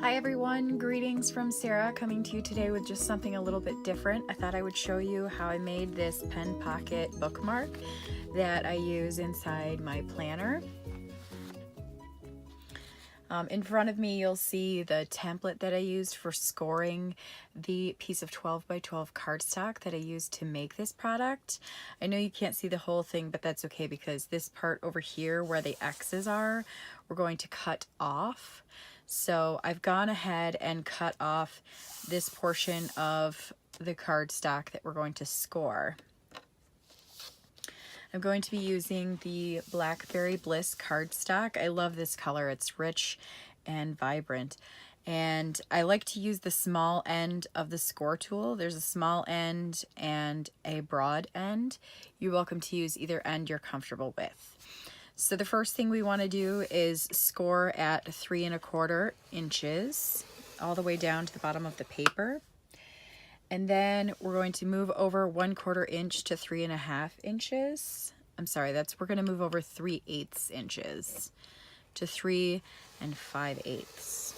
Hi everyone, greetings from Sarah, coming to you today with just something a little bit different. I thought I would show you how I made this pen pocket bookmark that I use inside my planner. In front of me you'll see the template that I used for scoring the piece of 12 by 12 cardstock that I used to make this product. I know you can't see the whole thing, but that's okay because this part over here where the X's are, we're going to cut off. So I've gone ahead and cut off this portion of the cardstock that we're going to score. I'm going to be using the Blackberry Bliss cardstock. I love this color. It's rich and vibrant. And I like to use the small end of the score tool. There's a small end and a broad end. You're welcome to use either end you're comfortable with. So the first thing we want to do is score at 3 1/4 inches all the way down to the bottom of the paper. And then we're going to move over 1/4 inch to 3 1/2 inches. I'm sorry, we're going to move over 3/8 inches to 3 5/8.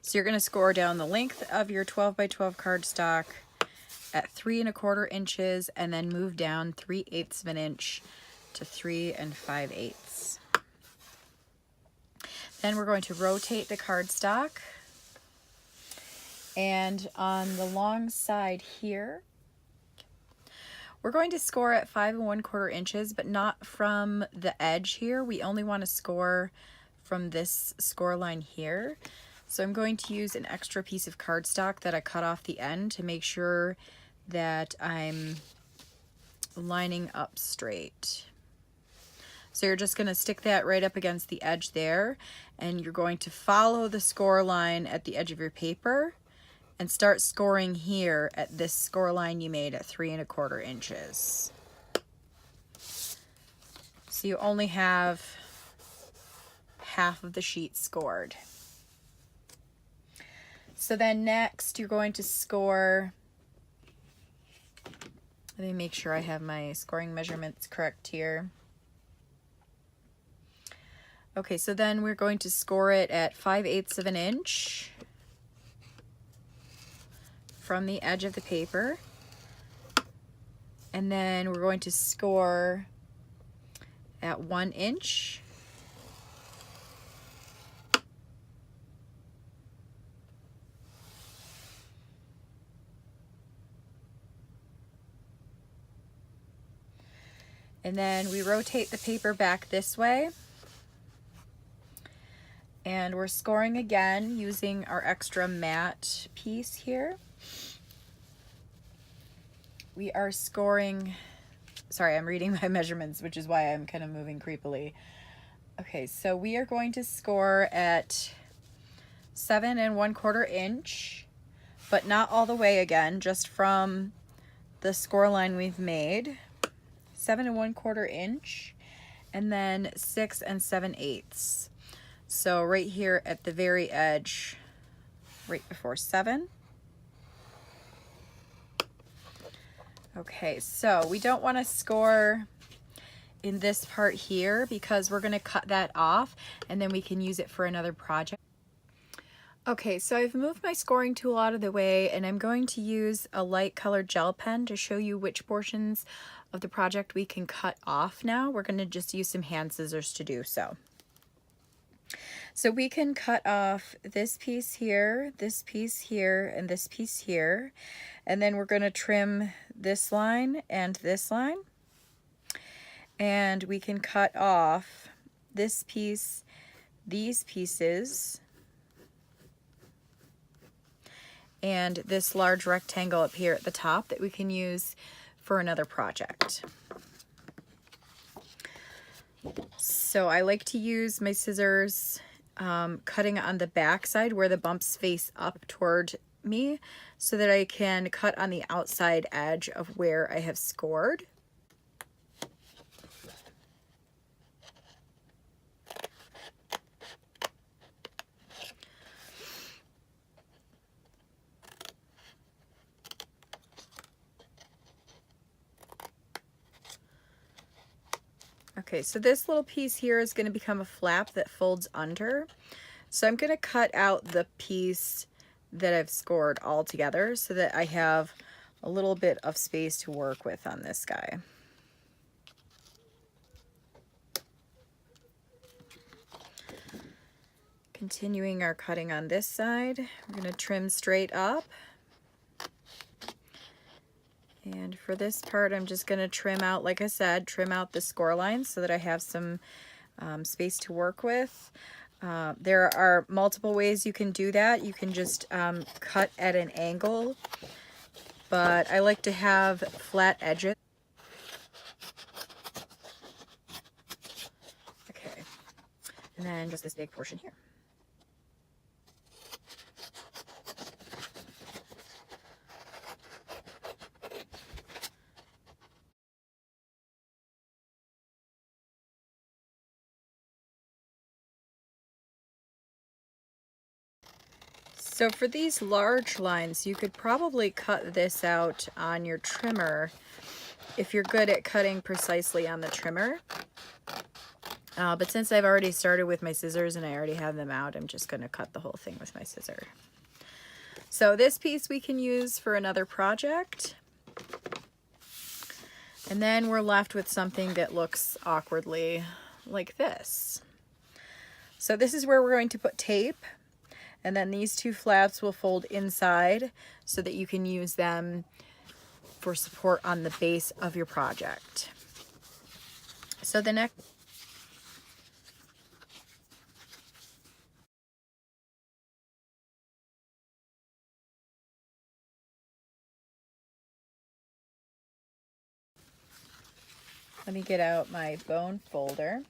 So you're going to score down the length of your 12 by 12 cardstock at 3 1/4 inches and then move down 3/8 of an inch to 3 5/8. Then we're going to rotate the cardstock, and on the long side here we're going to score at 5 1/4 inches, but not from the edge here. We only want to score from this score line here. So I'm going to use an extra piece of cardstock that I cut off the end to make sure that I'm lining up straight. So you're just going to stick that right up against the edge there, and you're going to follow the score line at the edge of your paper and start scoring here at this score line you made at 3 1/4 inches. So you only have half of the sheet scored. So then next you're going to score, let me make sure I have my scoring measurements correct here. Okay, so then we're going to score it at 5/8 of an inch from the edge of the paper. And then we're going to score at 1 inch. And then we rotate the paper back this way. And we're scoring again using our extra matte piece here. We are scoring, sorry, I'm reading my measurements, which is why I'm kind of moving creepily. Okay, so we are going to score at 7 1/4 inch, but not all the way again, just from the score line we've made. 7 1/4 inch, and then 6 7/8. So right here at the very edge, right before 7. Okay, so we don't want to score in this part here because we're going to cut that off and then we can use it for another project. Okay, so I've moved my scoring tool out of the way and I'm going to use a light colored gel pen to show you which portions of the project we can cut off now. We're going to just use some hand scissors to do so. So we can cut off this piece here, this piece here, and this piece here. And then we're going to trim this line and this line. And we can cut off this piece, these pieces, and this large rectangle up here at the top that we can use for another project. So I like to use my scissors cutting on the back side where the bumps face up toward me so that I can cut on the outside edge of where I have scored. Okay, so this little piece here is going to become a flap that folds under. So I'm going to cut out the piece that I've scored all together so that I have a little bit of space to work with on this guy. Continuing our cutting on this side, we're going to trim straight up. And for this part, I'm just going to trim out, like I said, trim out the score lines so that I have some space to work with. There are multiple ways you can do that. You can just cut at an angle, but I like to have flat edges. Okay, and then just this big portion here. So for these large lines, you could probably cut this out on your trimmer if you're good at cutting precisely on the trimmer. But since I've already started with my scissors and I already have them out, I'm just going to cut the whole thing with my scissor. So this piece we can use for another project. And then we're left with something that looks awkwardly like this. So this is where we're going to put tape. And then these two flaps will fold inside so that you can use them for support on the base of your project. So the next let me get out my bone folder.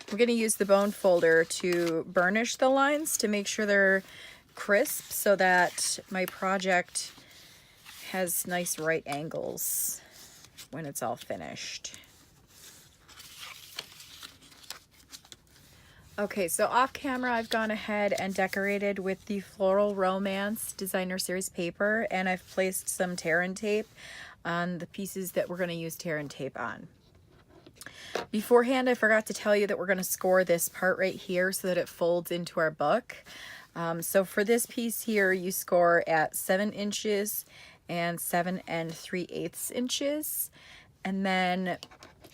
I'm going to use the bone folder to burnish the lines to make sure they're crisp so that my project has nice right angles when it's all finished. Okay, so off camera I've gone ahead and decorated with the Floral Romance Designer Series paper, and I've placed some tear and tape on the pieces that we're going to use tear and tape on. Beforehand, I forgot to tell you that we're going to score this part right here so that it folds into our book. So for this piece here, you score at 7 inches and 7 3/8 inches. And then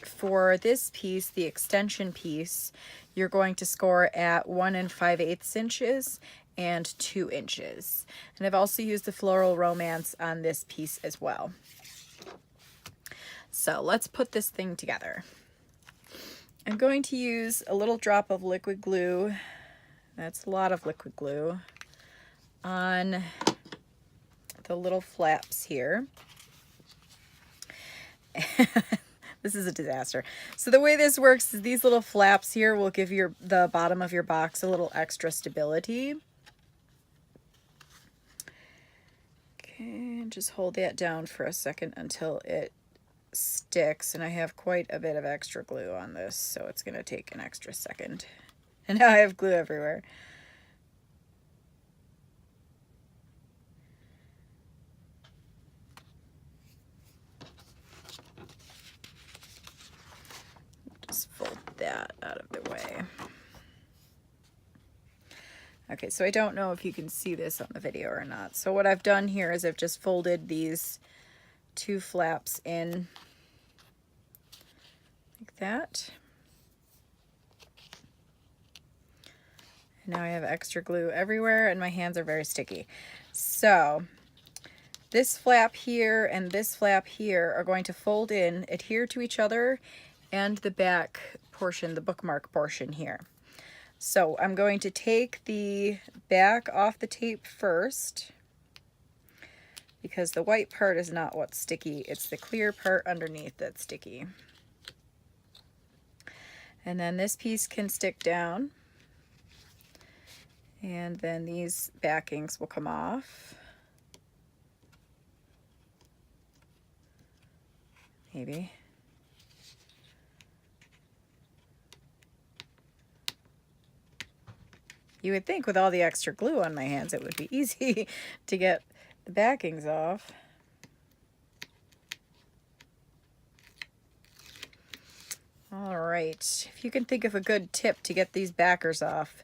for this piece, the extension piece, you're going to score at 1 5/8 inches and 2 inches. And I've also used the Floral Romance on this piece as well. So let's put this thing together. I'm going to use a little drop of liquid glue, that's a lot of liquid glue, on the little flaps here. This is a disaster. So the way this works is these little flaps here will give the bottom of your box a little extra stability. Okay, just hold that down for a second until it sticks, and I have quite a bit of extra glue on this, so it's going to take an extra second. And now I have glue everywhere. Just fold that out of the way. Okay, so I don't know if you can see this on the video or not. So what I've done here is I've just folded these two flaps in like that. And now I have extra glue everywhere and my hands are very sticky. So this flap here and this flap here are going to fold in, adhere to each other, and the back portion, the bookmark portion here. So I'm going to take the back off the tape first, because the white part is not what's sticky, it's the clear part underneath that's sticky. And then this piece can stick down, and then these backings will come off. Maybe. You would think with all the extra glue on my hands it would be easy to get the backings off. All right, if you can think of a good tip to get these backers off,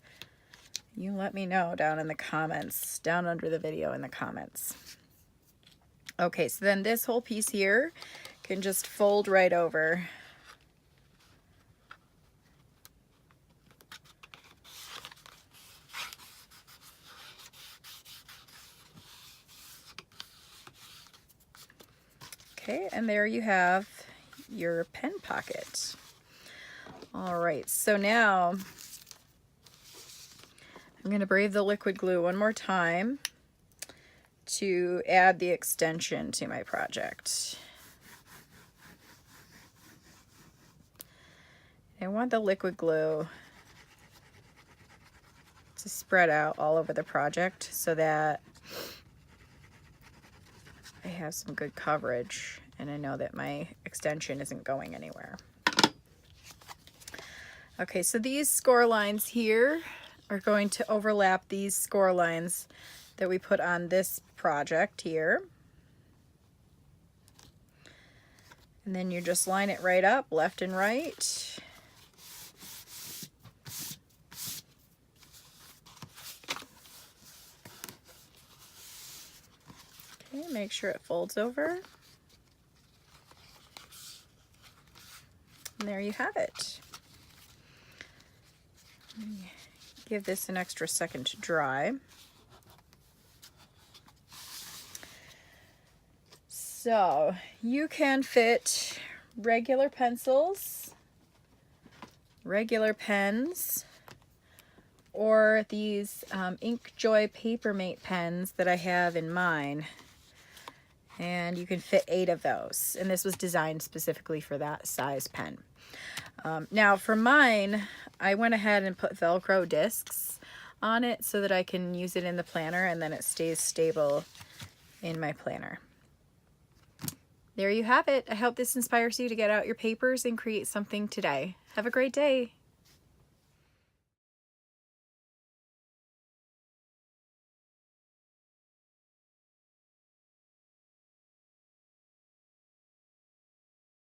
you let me know down in the comments, down under the video in the comments. Okay, so then this whole piece here can just fold right over. Okay, and there you have your pen pocket. All right, so now I'm going to brave the liquid glue one more time to add the extension to my project. I want the liquid glue to spread out all over the project so that I have some good coverage and I know that my extension isn't going anywhere. Okay, so these score lines here are going to overlap these score lines that we put on this project here. And then you just line it right up, left and right. Okay, make sure it folds over. And there you have it. Give this an extra second to dry. So you can fit regular pencils, regular pens, or these Inkjoy Papermate pens that I have in mine. And you can fit 8 of those. And this was designed specifically for that size pen. Now for mine, I went ahead and put Velcro discs on it so that I can use it in the planner and then it stays stable in my planner. There you have it. I hope this inspires you to get out your papers and create something today. Have a great day.